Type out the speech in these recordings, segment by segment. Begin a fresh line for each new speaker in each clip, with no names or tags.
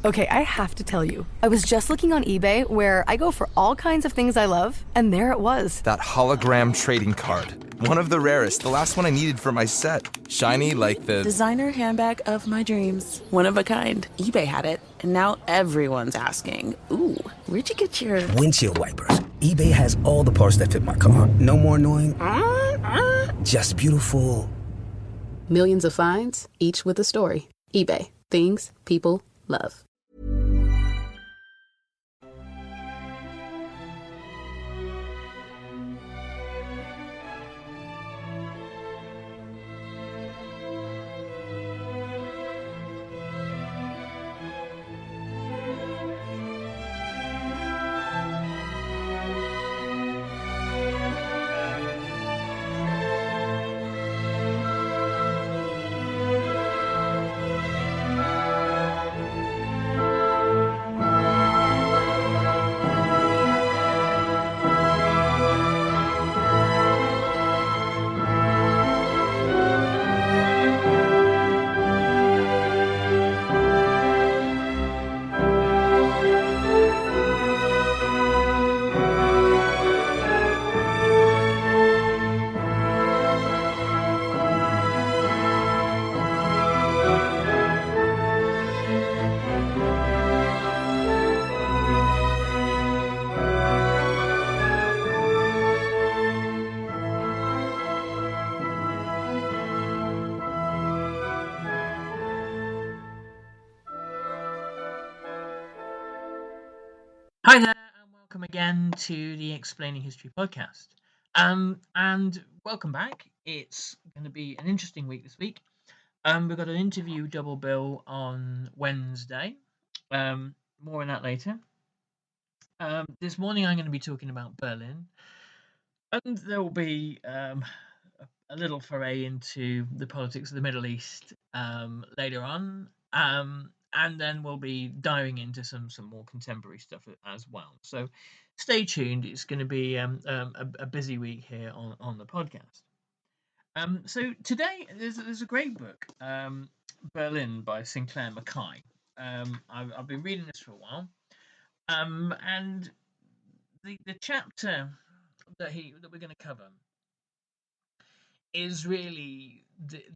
Okay, I have to tell you, I was just looking on eBay where I go for all kinds of things I love, and there it was.
That hologram trading card. One of the rarest, the last one I needed for my set. Shiny like the...
designer handbag of my dreams. One of a kind. eBay had it, and now everyone's asking, ooh, where'd you get your...
windshield wipers. eBay has all the parts that fit my car. No more annoying. Just beautiful.
Millions of finds, each with a story. eBay. Things people love.
Hi there, and welcome again to the Explaining History podcast. And welcome back. It's going to be an interesting week this week. We've got an interview double bill on Wednesday. More on that later. This morning I'm going to be talking about Berlin, and there will be a little foray into the politics of the Middle East later on. And then we'll be diving into some more contemporary stuff as well. So stay tuned. It's going to be a busy week here on the podcast. So today there's a great book, Berlin by Sinclair McKay. I've been reading this for a while, and the chapter that we're going to cover is really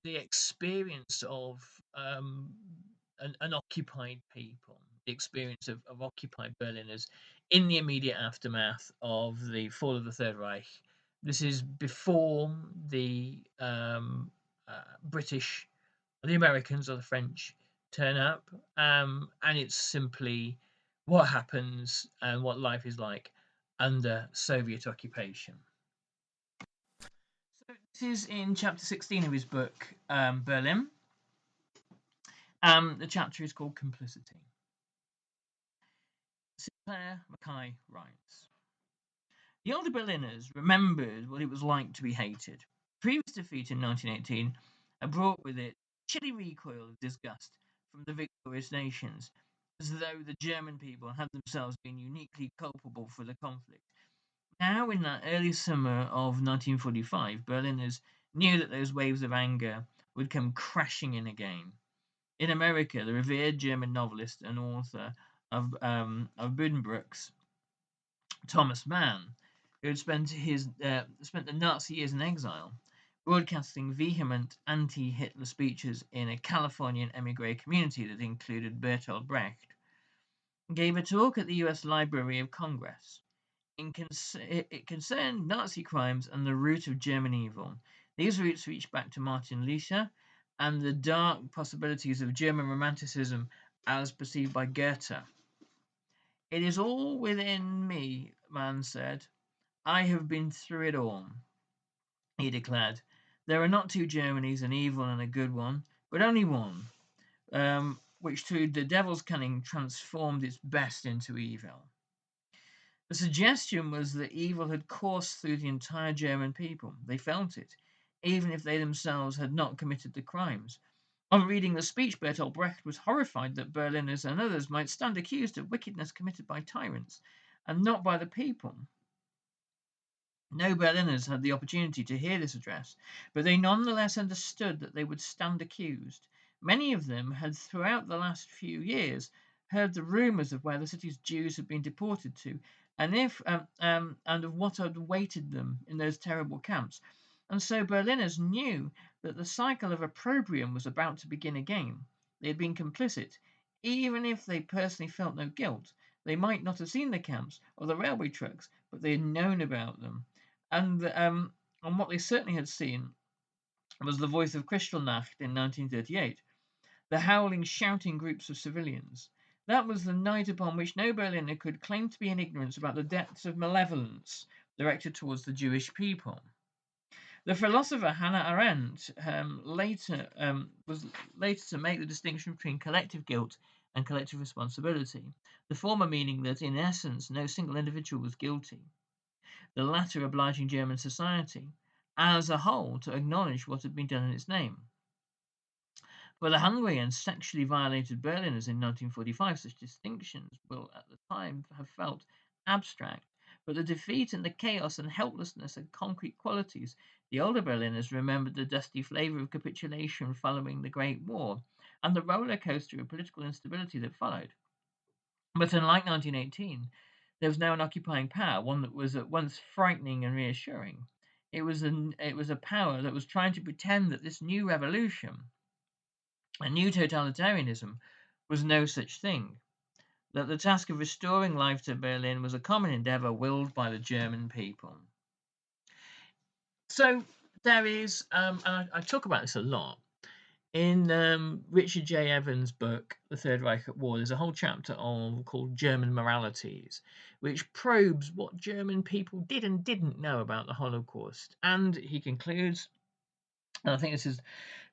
the experience of an occupied people, the experience of occupied Berliners in the immediate aftermath of the fall of the Third Reich. This is before the British, or the Americans, or the French turn up, and it's simply what happens and what life is like under Soviet occupation. So this is in chapter 16 of his book, Berlin. The chapter is called Complicity. Sinclair McKay writes, the older Berliners remembered what it was like to be hated. Previous defeat in 1918 had brought with it chilly recoil of disgust from the victorious nations, as though the German people had themselves been uniquely culpable for the conflict. Now, in that early summer of 1945, Berliners knew that those waves of anger would come crashing in again. In America, the revered German novelist and author of Buddenbrooks, Thomas Mann, who had spent the Nazi years in exile, broadcasting vehement anti-Hitler speeches in a Californian emigre community that included Bertolt Brecht, gave a talk at the U.S. Library of Congress. It concerned Nazi crimes and the root of German evil. These roots reach back to Martin Luther and the dark possibilities of German Romanticism as perceived by Goethe. It is all within me, Mann said. I have been through it all, he declared. There are not two Germanys, an evil and a good one, but only one, which through the devil's cunning transformed its best into evil. The suggestion was that evil had coursed through the entire German people. They felt it, even if they themselves had not committed the crimes. On reading the speech, Bertolt Brecht was horrified that Berliners and others might stand accused of wickedness committed by tyrants, and not by the people. No Berliners had the opportunity to hear this address, but they nonetheless understood that they would stand accused. Many of them had, throughout the last few years, heard the rumours of where the city's Jews had been deported to, and of what had awaited them in those terrible camps. And so Berliners knew that the cycle of opprobrium was about to begin again. They had been complicit, even if they personally felt no guilt. They might not have seen the camps or the railway trucks, but they had known about them. And what they certainly had seen was the voice of Kristallnacht in 1938, the howling, shouting groups of civilians. That was the night upon which no Berliner could claim to be in ignorance about the depths of malevolence directed towards the Jewish people. The philosopher Hannah Arendt was later to make the distinction between collective guilt and collective responsibility, the former meaning that, in essence, no single individual was guilty, the latter obliging German society as a whole to acknowledge what had been done in its name. For the hungry and sexually violated Berliners in 1945, such distinctions will at the time have felt abstract, but the defeat and the chaos and helplessness had concrete qualities. The older Berliners remembered the dusty flavour of capitulation following the Great War and the roller coaster of political instability that followed. But unlike 1918, there was now an occupying power, one that was at once frightening and reassuring. It was a power that was trying to pretend that this new revolution, a new totalitarianism, was no such thing, that the task of restoring life to Berlin was a common endeavour willed by the German people. So there is, and I talk about this a lot, in Richard J. Evans' book, The Third Reich at War, there's a whole chapter called German Moralities, which probes what German people did and didn't know about the Holocaust. And he concludes, and I think this is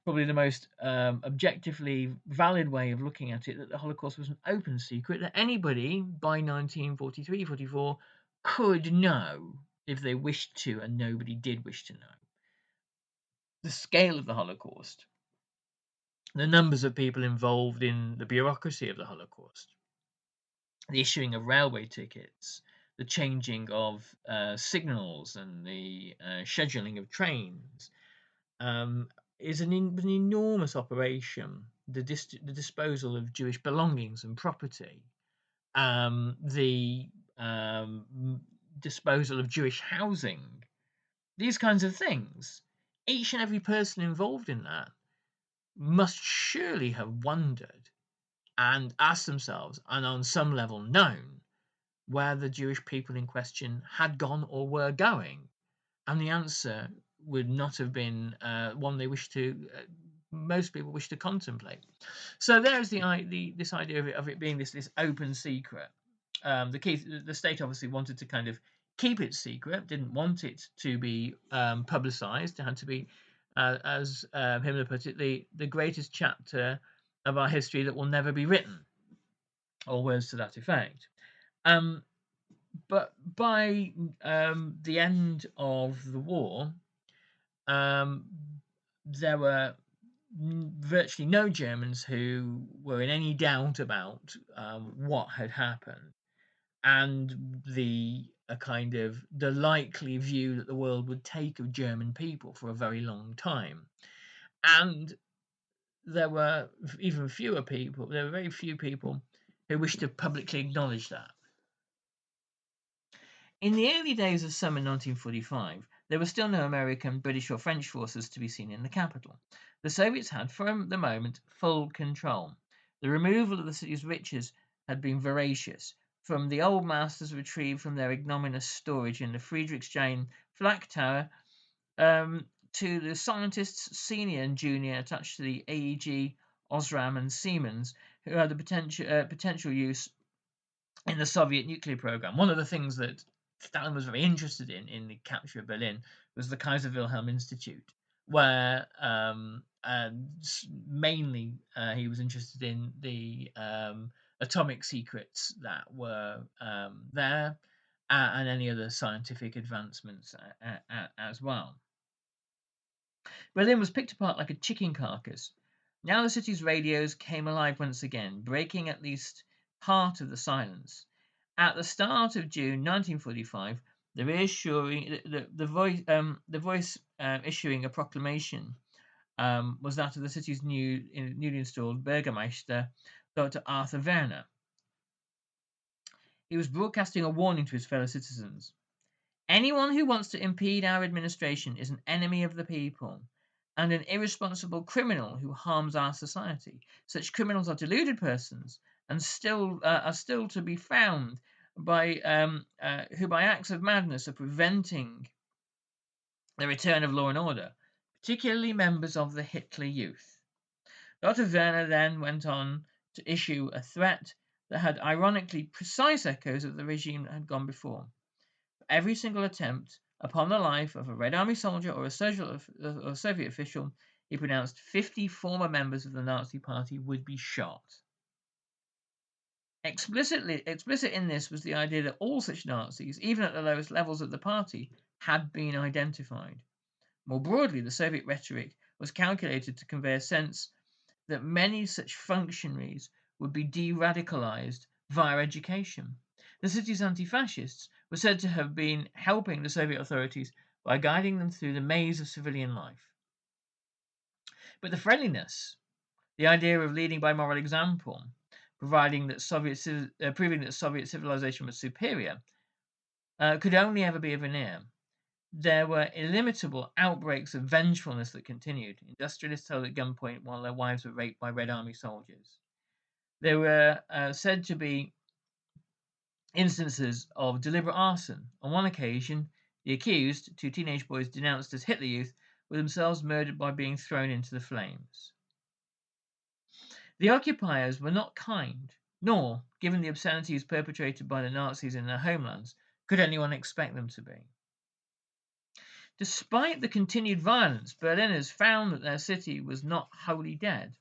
probably the most objectively valid way of looking at it, that the Holocaust was an open secret that anybody by 1943-44 could know if they wished to, and nobody did wish to know. The scale of the Holocaust, the numbers of people involved in the bureaucracy of the Holocaust, the issuing of railway tickets, the changing of signals and the scheduling of trains, is an enormous operation. The disposal of Jewish belongings and property, the disposal of Jewish housing, these kinds of things. Each and every person involved in that must surely have wondered and asked themselves, and on some level known, where the Jewish people in question had gone or were going. And the answer would not have been one they wished to, most people wish to contemplate. So there's this idea of it being this open secret. The state obviously wanted to kind of keep it secret, didn't want it to be publicized. It had to be, as Himmler put it, the greatest chapter of our history that will never be written, or words to that effect. But by the end of the war, there were virtually no Germans who were in any doubt about what had happened, and the likely view that the world would take of German people for a very long time. And there were even fewer people, there were very few people who wished to publicly acknowledge that. In the early days of summer 1945, there were still no American, British or French forces to be seen in the capital. The Soviets had, for the moment, full control. The removal of the city's riches had been voracious, from the old masters retrieved from their ignominious storage in the Friedrichshain flak tower, to the scientists, senior and junior, attached to the AEG, Osram and Siemens, who had the potential use in the Soviet nuclear program. One of the things that Stalin was very interested in the capture of Berlin was the Kaiser Wilhelm Institute, where mainly he was interested in the atomic secrets that were there, and any other scientific advancements as well. Berlin was picked apart like a chicken carcass. Now the city's radios came alive once again, breaking at least part of the silence. At the start of June 1945, the voice issuing a proclamation was that of the city's newly installed Bürgermeister, Dr. Arthur Werner. he was broadcasting a warning to his fellow citizens. Anyone who wants to impede our administration is an enemy of the people and an irresponsible criminal who harms our society. Such criminals are deluded persons and are still to be found who by acts of madness are preventing the return of law and order, particularly members of the Hitler Youth. Dr. Werner then went on to issue a threat that had ironically precise echoes of the regime that had gone before. For every single attempt upon the life of a Red Army soldier or a Soviet official, he pronounced 50 former members of the Nazi Party would be shot. Explicit in this was the idea that all such Nazis, even at the lowest levels of the party, had been identified. More broadly, the Soviet rhetoric was calculated to convey a sense that many such functionaries would be de-radicalized via education. The city's anti-fascists were said to have been helping the Soviet authorities by guiding them through the maze of civilian life. But the friendliness, the idea of leading by moral example, proving that Soviet civilization was superior, could only ever be a veneer. There were illimitable outbreaks of vengefulness that continued. Industrialists held at gunpoint while their wives were raped by Red Army soldiers. There were said to be instances of deliberate arson. On one occasion, the accused, 2 teenage boys denounced as Hitler Youth, were themselves murdered by being thrown into the flames. The occupiers were not kind, nor, given the obscenities perpetrated by the Nazis in their homelands, could anyone expect them to be. Despite the continued violence, Berliners found that their city was not wholly dead,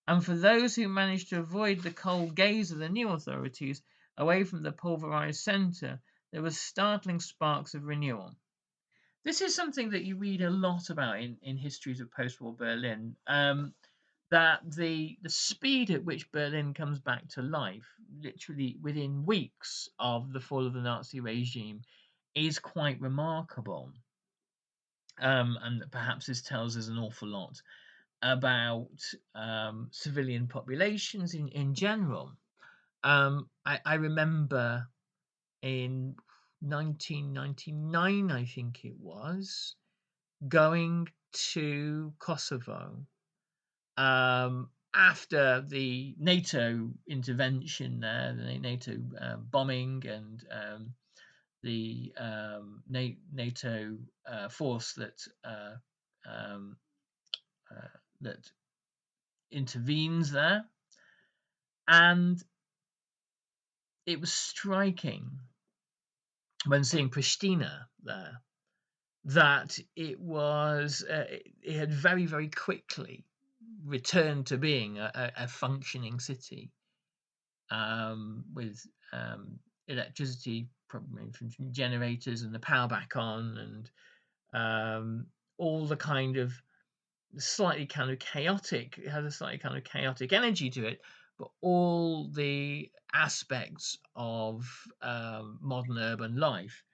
and for those who managed to avoid the cold gaze of the new authorities away from the pulverized centre, there were startling sparks of renewal. This is something that you read a lot about in histories of post-war Berlin, that the speed at which Berlin comes back to life, literally within weeks of the fall of the Nazi regime, is quite remarkable. And perhaps this tells us an awful lot about civilian populations in general. I remember in 1999, I think it was, going to Kosovo after the NATO intervention there, the NATO bombing and the NATO force that intervenes there, and it was striking when seeing Pristina there that it had very, very quickly returned to being a functioning city with electricity probably from generators and the power back on, and all the kind of slightly kind of chaotic, it has a slightly kind of chaotic energy to it, but all the aspects of modern urban life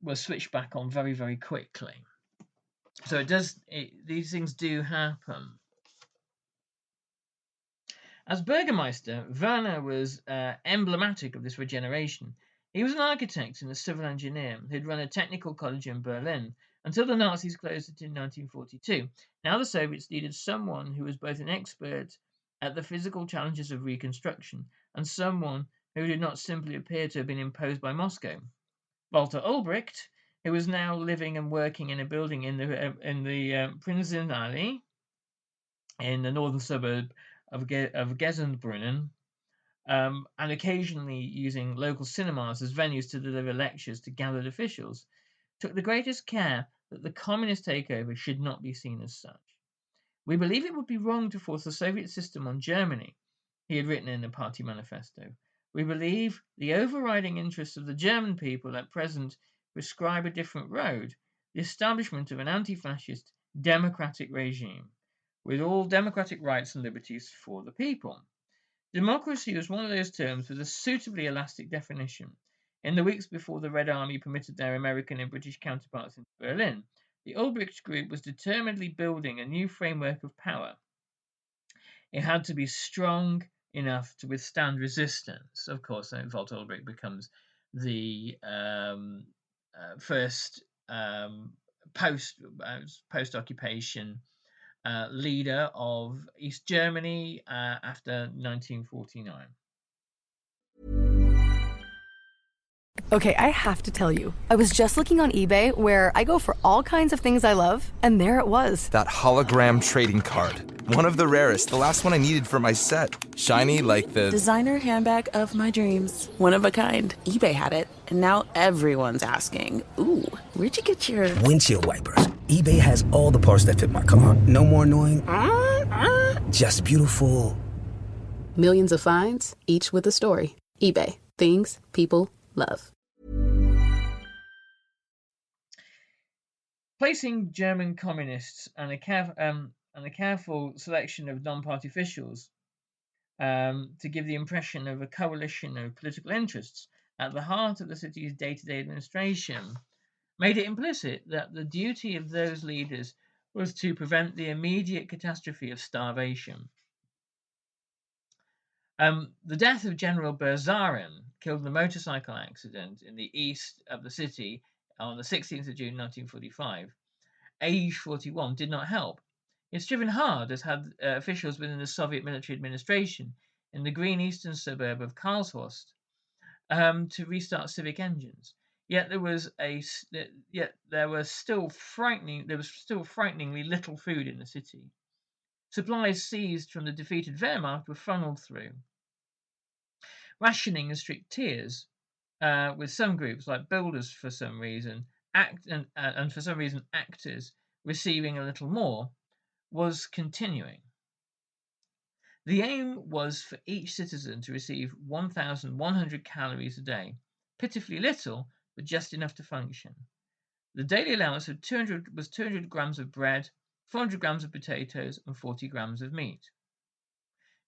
were switched back on very, very quickly. So these things do happen. As Burgermeister, Werner was emblematic of this regeneration. He was an architect and a civil engineer who had run a technical college in Berlin until the Nazis closed it in 1942. Now the Soviets needed someone who was both an expert at the physical challenges of reconstruction and someone who did not simply appear to have been imposed by Moscow. Walter Ulbricht, who was now living and working in a building in the Prinzenallee, in the northern suburb of Gesundbrunnen, and occasionally using local cinemas as venues to deliver lectures to gathered officials, took the greatest care that the communist takeover should not be seen as such. We believe it would be wrong to force the Soviet system on Germany, he had written in a party manifesto. We believe the overriding interests of the German people at present prescribe a different road, the establishment of an anti-fascist democratic regime, with all democratic rights and liberties for the people. Democracy was one of those terms with a suitably elastic definition. In the weeks before the Red Army permitted their American and British counterparts into Berlin, the Ulbricht Group was determinedly building a new framework of power. It had to be strong, enough to withstand resistance. Of course, then Volt Ulbricht becomes the first post occupation leader of East Germany after 1949.
Okay, I have to tell you, I was just looking on eBay where I go for all kinds of things I love, and there it was.
That hologram trading card. One of the rarest, the last one I needed for my set. Shiny like the
Designer handbag of my dreams. One of a kind. eBay had it, and now everyone's asking, ooh, where'd you get your...
Windshield wipers. eBay has all the parts that fit my car. No more annoying, just beautiful.
Millions of finds, each with a story. eBay. Things people love.
Placing German communists and a careful selection of non-party officials to give the impression of a coalition of political interests at the heart of the city's day-to-day administration made it implicit that the duty of those leaders was to prevent the immediate catastrophe of starvation. The death of General Berzaren, killed in a motorcycle accident in the east of the city on the 16th of June 1945, age 41, did not help. He had striven hard, as had officials within the Soviet military administration in the green eastern suburb of Karlshorst, to restart civic engines. Yet there was still frighteningly little food in the city. Supplies seized from the defeated Wehrmacht were funneled through. Rationing and strict tiers, with some groups like builders for some reason, and for some reason actors receiving a little more, was continuing. The aim was for each citizen to receive 1,100 calories a day, pitifully little, but just enough to function. The daily allowance of 200 grams of bread, 400 grams of potatoes, and 40 grams of meat.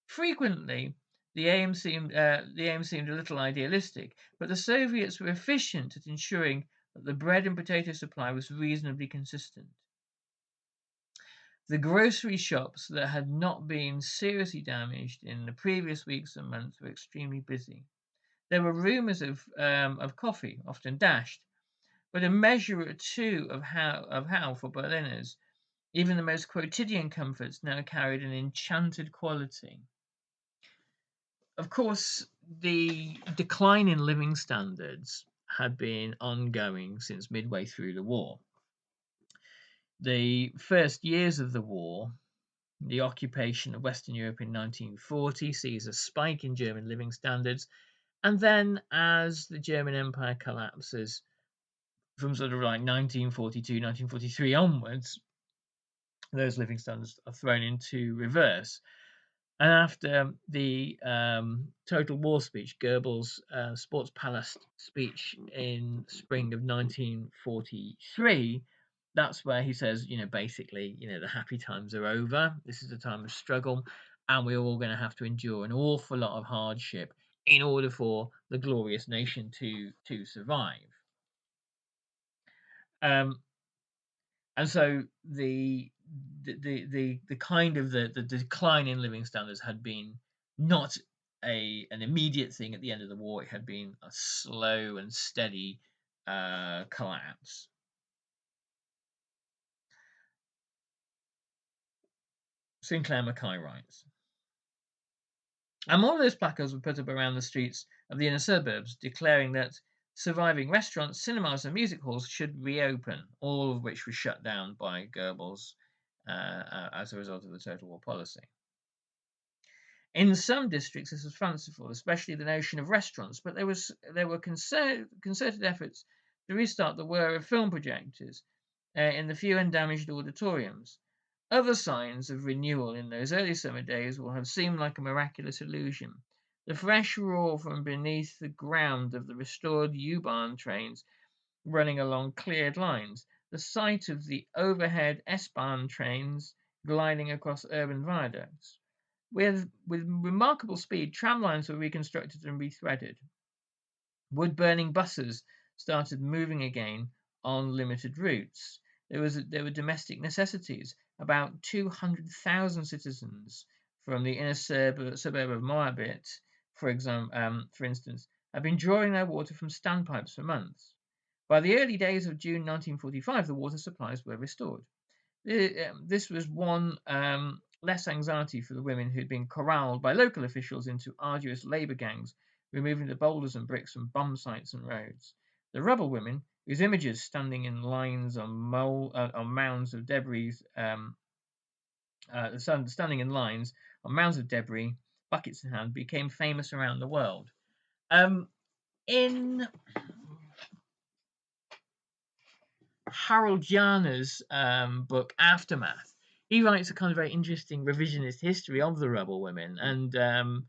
Frequently, the aim seemed a little idealistic, but the Soviets were efficient at ensuring that the bread and potato supply was reasonably consistent. The grocery shops that had not been seriously damaged in the previous weeks and months were extremely busy. There were rumours of coffee, often dashed, but a measure or two of how for Berliners, even the most quotidian comforts now carried an enchanted quality. Of course, the decline in living standards had been ongoing since midway through the war. The first years of the war, the occupation of Western Europe in 1940 sees a spike in German living standards, and then as the German Empire collapses from sort of like 1942, 1943 onwards, those living standards are thrown into reverse. And after the Total War speech, Goebbels' Sports Palace speech in spring of 1943, that's where he says, basically, the happy times are over. This is a time of struggle, and we're all going to have to endure an awful lot of hardship in order for the glorious nation to survive. And so the kind of the decline in living standards had been not an immediate thing at the end of the war. It had been a slow and steady collapse. Sinclair McKay writes, and more of those placards were put up around the streets of the inner suburbs, declaring that surviving restaurants, cinemas, and music halls should reopen, all of which were shut down by Goebbels as a result of the Total War policy. In some districts, this was fanciful, especially the notion of restaurants, but there were concerted efforts to restart the whir of film projectors in the few and damaged auditoriums. Other signs of renewal in those early summer days will have seemed like a miraculous illusion. The fresh roar from beneath the ground of the restored U-Bahn trains running along cleared lines, the sight of the overhead S-Bahn trains gliding across urban viaducts. With remarkable speed, tram lines were reconstructed and rethreaded. Wood-burning buses started moving again on limited routes. There were domestic necessities. About 200,000 citizens from the inner suburb of Moabit, for instance, had been drawing their water from standpipes for months. By the early days of June 1945, the water supplies were restored. This was one less anxiety for the women who'd been corralled by local officials into arduous labour gangs, removing the boulders and bricks from bomb sites and roads. The rubble women, whose images standing in lines on mounds of debris, standing in lines on mounds of debris, buckets in hand, became famous around the world. In Harold Jarner's book Aftermath, he writes a kind of very interesting revisionist history of the rubble women, and the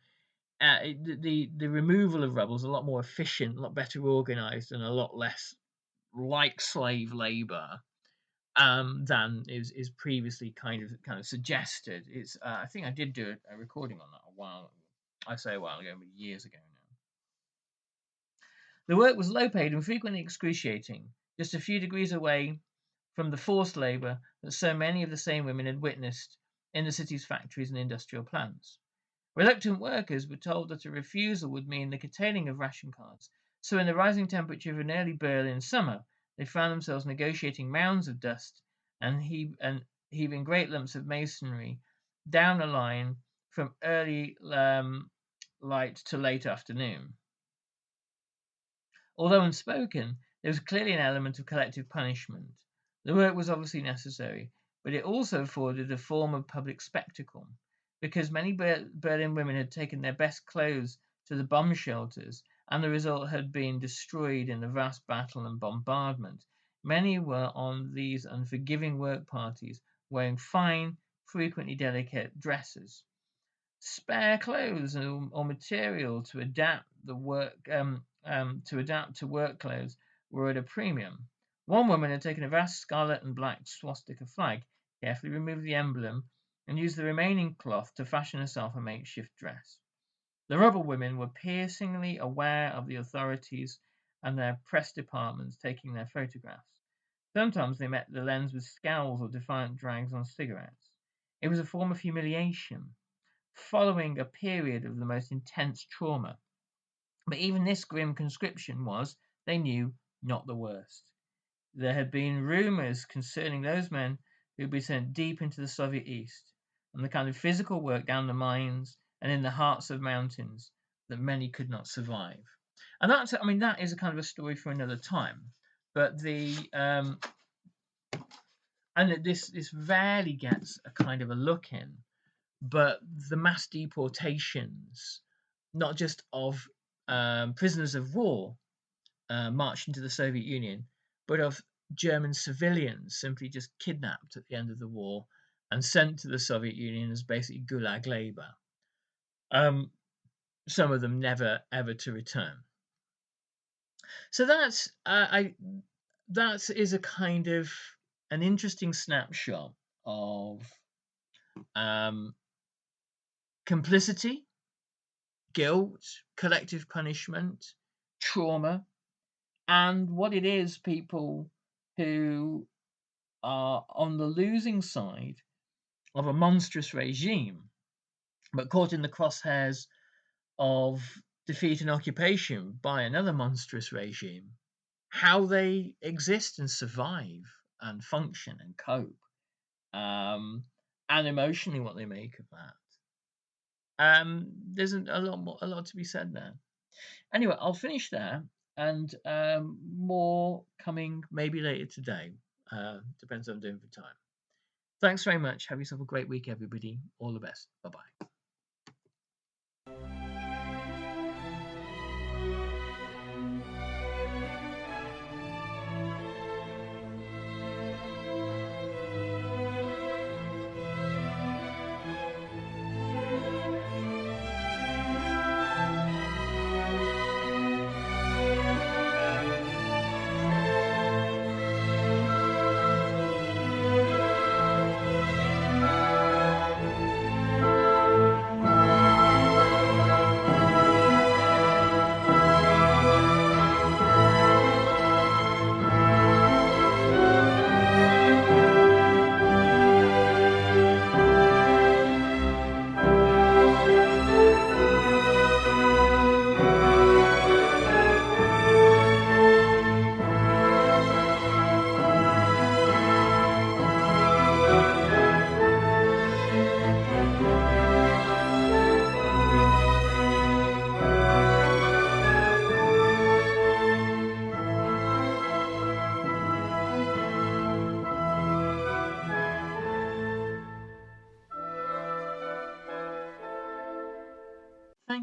removal of rubble is a lot more efficient, a lot better organised, and a lot less like slave labour than is previously kind of suggested. It's I think I did do a recording on that a while ago, but years ago now. The work was low paid and frequently excruciating, just a few degrees away from the forced labour that so many of the same women had witnessed in the city's factories and industrial plants. Reluctant workers were told that a refusal would mean the curtailing of ration cards, so in the rising temperature of an early Berlin summer, they found themselves negotiating mounds of dust and heaving great lumps of masonry down a line from early light to late afternoon. Although unspoken, there was clearly an element of collective punishment. The work was obviously necessary, but it also afforded a form of public spectacle, because many Berlin women had taken their best clothes to the bomb shelters, and the result had been destroyed in the vast battle and bombardment. Many were on these unforgiving work parties, wearing fine, frequently delicate dresses. Spare clothes or material to adapt to work clothes were at a premium. One woman had taken a vast scarlet and black swastika flag, carefully removed the emblem, and used the remaining cloth to fashion herself a makeshift dress. The rubble women were piercingly aware of the authorities and their press departments taking their photographs. Sometimes they met the lens with scowls or defiant drags on cigarettes. It was a form of humiliation, following a period of the most intense trauma. But even this grim conscription was, they knew, not the worst. There had been rumours concerning those men who would be sent deep into the Soviet East, and the kind of physical work down the mines and in the hearts of mountains that many could not survive. And that is a kind of a story for another time. But this rarely gets a kind of a look in. But the mass deportations, not just of prisoners of war marched into the Soviet Union, but of German civilians simply just kidnapped at the end of the war and sent to the Soviet Union as basically gulag labor. Some of them never ever to return. So that is a kind of an interesting snapshot of complicity, guilt, collective punishment, trauma, and what it is people who are on the losing side of a monstrous regime, but caught in the crosshairs of defeat and occupation by another monstrous regime, how they exist and survive and function and cope, and emotionally what they make of that. There's a lot to be said there. Anyway, I'll finish there, and more coming maybe later today. Depends what I'm doing for time. Thanks very much. Have yourself a great week, everybody. All the best. Bye-bye.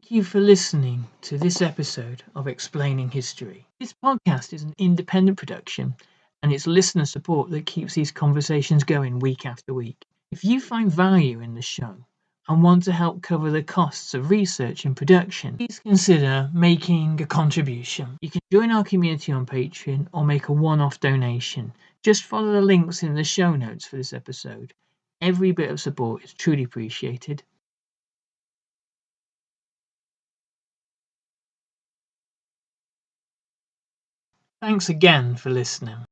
Thank you for listening to this episode of Explaining History. This podcast is an independent production, and it's listener support that keeps these conversations going week after week. If you find value in the show and want to help cover the costs of research and production, please consider making a contribution. You can join our community on Patreon or make a one-off donation. Just follow the links in the show notes for this episode. Every bit of support is truly appreciated. Thanks again for listening.